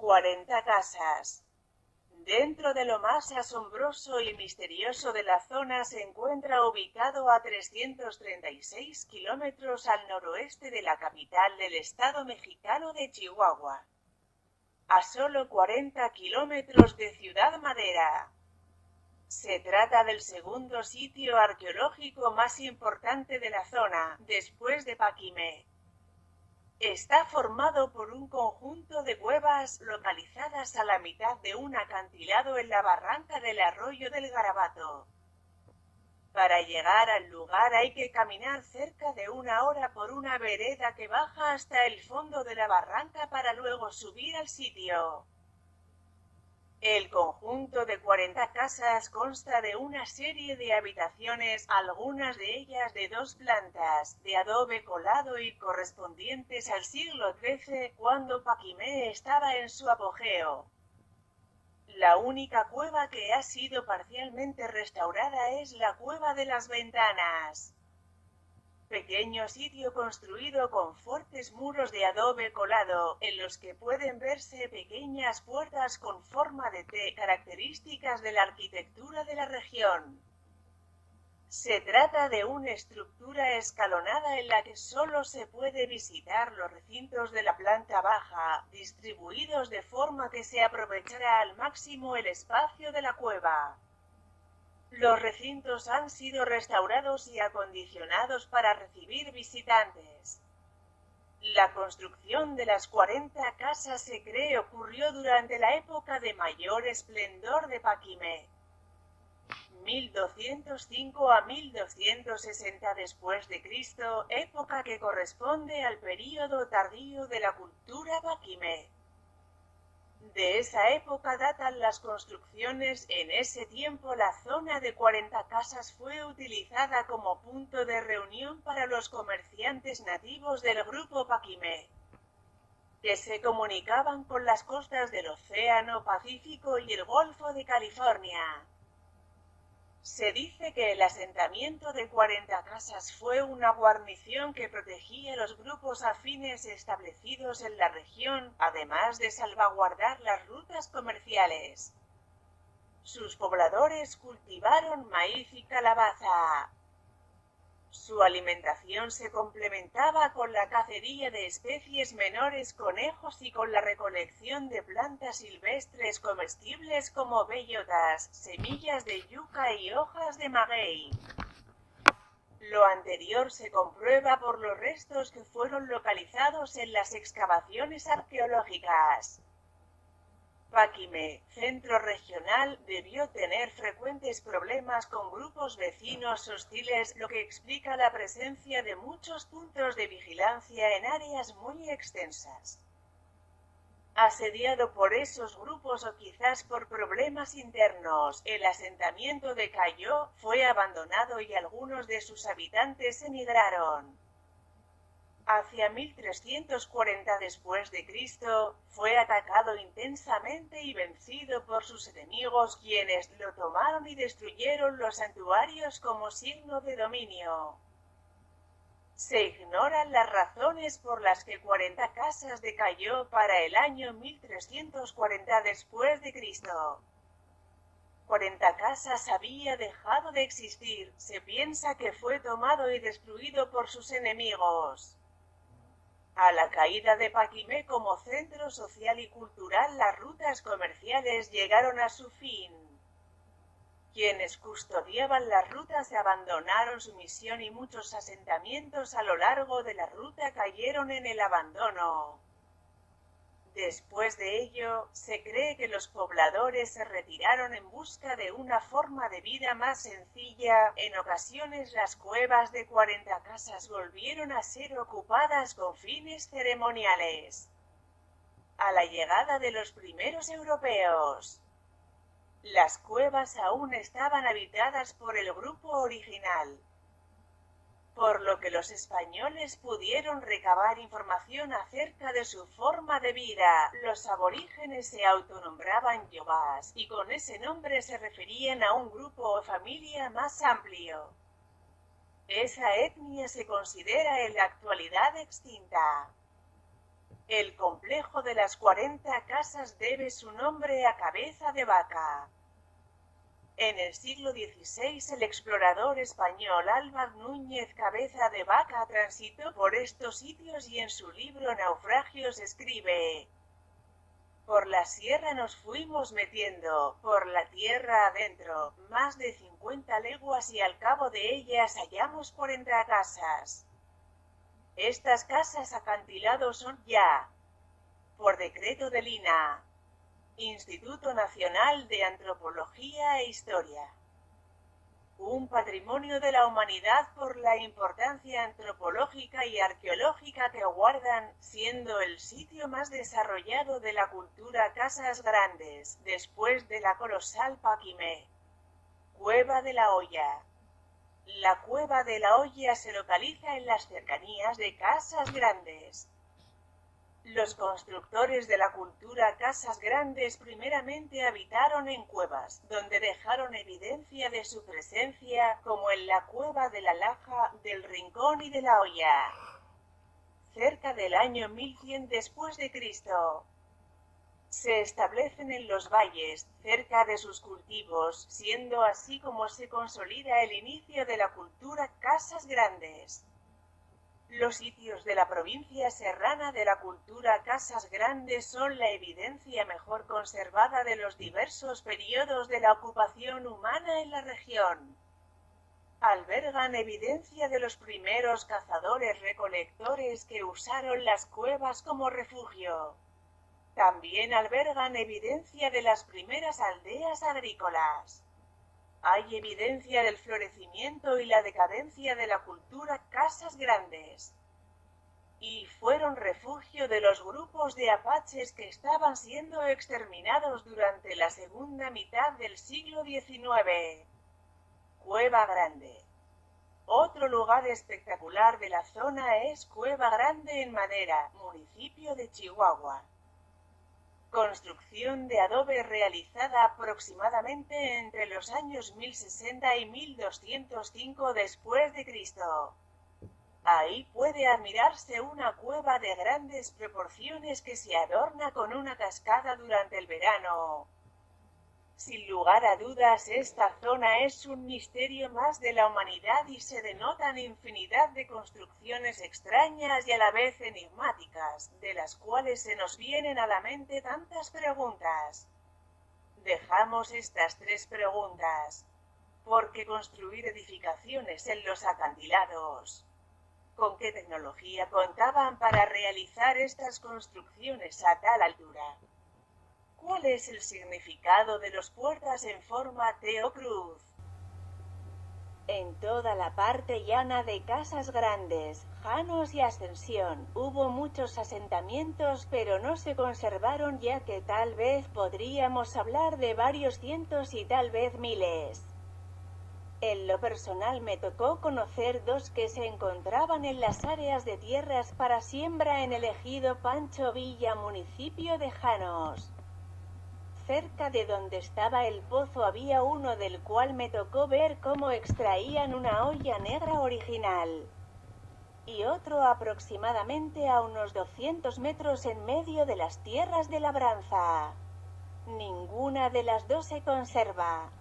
40 casas. Dentro de lo más asombroso y misterioso de la zona se encuentra ubicado a 336 kilómetros al noroeste de la capital del estado mexicano de Chihuahua, a solo 40 kilómetros de Ciudad Madera. Se trata del segundo sitio arqueológico más importante de la zona, después de Paquimé. Está formado por un conjunto de cuevas localizadas a la mitad de un acantilado en la barranca del arroyo del Garabato. Para llegar al lugar hay que caminar cerca de 1 hora por una vereda que baja hasta el fondo de la barranca para luego subir al sitio. El conjunto de 40 casas consta de una serie de habitaciones, algunas de ellas de 2 plantas, de adobe colado y correspondientes al siglo XIII, cuando Paquimé estaba en su apogeo. La única cueva que ha sido parcialmente restaurada es la Cueva de las Ventanas. Pequeño sitio construido con fuertes muros de adobe colado, en los que pueden verse pequeñas puertas con forma de T, características de la arquitectura de la región. Se trata de una estructura escalonada en la que solo se puede visitar los recintos de la planta baja, distribuidos de forma que se aprovechará al máximo el espacio de la cueva. Los recintos han sido restaurados y acondicionados para recibir visitantes. La construcción de las 40 casas se cree ocurrió durante la época de mayor esplendor de Paquimé, 1205 a 1260 después de Cristo, época que corresponde al período tardío de la cultura Paquimé. De esa época datan las construcciones. En ese tiempo la zona de 40 casas fue utilizada como punto de reunión para los comerciantes nativos del grupo Paquimé, que se comunicaban con las costas del Océano Pacífico y el Golfo de California. Se dice que el asentamiento de 40 casas fue una guarnición que protegía los grupos afines establecidos en la región, además de salvaguardar las rutas comerciales. Sus pobladores cultivaron maíz y calabaza. Su alimentación se complementaba con la cacería de especies menores, conejos, y con la recolección de plantas silvestres comestibles como bellotas, semillas de yuca y hojas de maguey. Lo anterior se comprueba por los restos que fueron localizados en las excavaciones arqueológicas. Paquimé, centro regional, debió tener frecuentes problemas con grupos vecinos hostiles, lo que explica la presencia de muchos puntos de vigilancia en áreas muy extensas. Asediado por esos grupos o quizás por problemas internos, el asentamiento decayó, fue abandonado y algunos de sus habitantes emigraron. Hacia 1340 después de Cristo, fue atacado intensamente y vencido por sus enemigos, quienes lo tomaron y destruyeron los santuarios como signo de dominio. Se ignoran las razones por las que 40 casas decayó para el año 1340 después de Cristo. 40 casas había dejado de existir. Se piensa que fue tomado y destruido por sus enemigos. A la caída de Paquimé como centro social y cultural, las rutas comerciales llegaron a su fin. Quienes custodiaban las rutas abandonaron su misión y muchos asentamientos a lo largo de la ruta cayeron en el abandono. Después de ello, se cree que los pobladores se retiraron en busca de una forma de vida más sencilla. En ocasiones las cuevas de 40 casas volvieron a ser ocupadas con fines ceremoniales. A la llegada de los primeros europeos, las cuevas aún estaban habitadas por el grupo original, por lo que los españoles pudieron recabar información acerca de su forma de vida. Los aborígenes se autonombraban yobás, y con ese nombre se referían a un grupo o familia más amplio. Esa etnia se considera en la actualidad extinta. El complejo de las 40 casas debe su nombre a Cabeza de Vaca. En el siglo XVI el explorador español Álvar Núñez Cabeza de Vaca transitó por estos sitios y en su libro Naufragios escribe: por la sierra nos fuimos metiendo, por la tierra adentro, más de 50 leguas y al cabo de ellas hallamos 40 casas. Estas casas acantilados son ya, por decreto del INAH, Instituto Nacional de Antropología e Historia, un patrimonio de la humanidad por la importancia antropológica y arqueológica que guardan, siendo el sitio más desarrollado de la cultura Casas Grandes, después de la colosal Paquimé. Cueva de la Hoya. La Cueva de la Hoya se localiza en las cercanías de Casas Grandes. Los constructores de la cultura Casas Grandes primeramente habitaron en cuevas, donde dejaron evidencia de su presencia, como en la Cueva de la Laja, del Rincón y de la Hoya, cerca del año 1100 después de Cristo. Se establecen en los valles, cerca de sus cultivos, siendo así como se consolida el inicio de la cultura Casas Grandes. Los sitios de la provincia serrana de la cultura Casas Grandes son la evidencia mejor conservada de los diversos periodos de la ocupación humana en la región. Albergan evidencia de los primeros cazadores-recolectores que usaron las cuevas como refugio. También albergan evidencia de las primeras aldeas agrícolas. Hay evidencia del florecimiento y la decadencia de la cultura Casas Grandes. Y fueron refugio de los grupos de apaches que estaban siendo exterminados durante la segunda mitad del siglo XIX. Cueva Grande. Otro lugar espectacular de la zona es Cueva Grande en Madera, municipio de Chihuahua. Construcción de adobe realizada aproximadamente entre los años 1060 y 1205 después de Cristo. Ahí puede admirarse una cueva de grandes proporciones que se adorna con una cascada durante el verano. Sin lugar a dudas, esta zona es un misterio más de la humanidad y se denotan infinidad de construcciones extrañas y a la vez enigmáticas, de las cuales se nos vienen a la mente tantas preguntas. Dejamos estas 3 preguntas. ¿Por qué construir edificaciones en los acantilados? ¿Con qué tecnología contaban para realizar estas construcciones a tal altura? ¿Cuál es el significado de los puertas en forma T o cruz? En toda la parte llana de Casas Grandes, Janos y Ascensión, hubo muchos asentamientos pero no se conservaron, ya que tal vez podríamos hablar de varios cientos y tal vez miles. En lo personal me tocó conocer 2 que se encontraban en las áreas de tierras para siembra en el ejido Pancho Villa, municipio de Janos. Cerca de donde estaba el pozo había uno del cual me tocó ver cómo extraían una olla negra original. Y otro aproximadamente a unos 200 metros en medio de las tierras de labranza. Ninguna de las 2 se conserva.